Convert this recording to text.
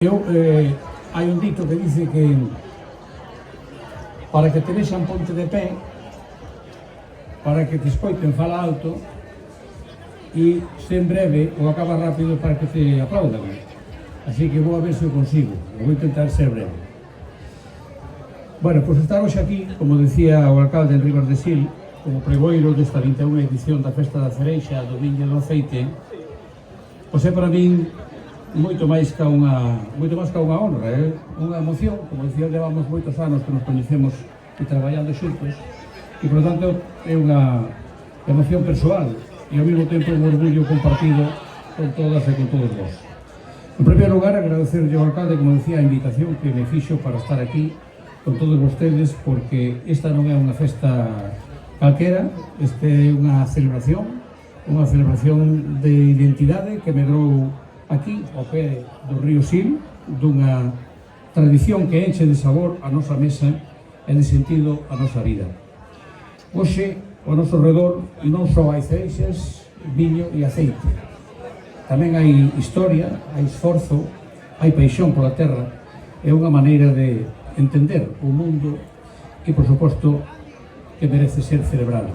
Hai un dito que dice que para que te vexan ponte de pé, para que te escoiten fala alto e sen breve ou acaba rápido para que te aplaudan. Así que vou a ver se o consigo, vou intentar ser breve. Bueno, pois estar hoxe aquí, como decía o alcalde en Ribas de Sil, como pregoiro desta 21ª edición da Festa da Cereixa do Viño do Aceite, pois é para min moito máis que unha honra, unha emoción. Como dicía, levamos moitos anos que nos coñecemos e traballando xuntos, e, por tanto, é unha emoción persoal e, ao mesmo tempo, un orgullo compartido con todas e con todos vós. En primeiro lugar, agradecerlle ao alcalde, como dicía, a invitación que me fixo para estar aquí con todos vostedes, porque esta non é unha festa calquera, esta é unha celebración de identidade que medrou aquí, ao pé do río Sil, dunha tradición que enche de sabor a nosa mesa e de sentido a nosa vida. Hoxe, ao noso redor, non só hai cereixas, viño e aceite. Tamén hai historia, hai esforzo, hai paixón pola terra, é unha maneira de entender o mundo que, por suposto, que merece ser celebrado.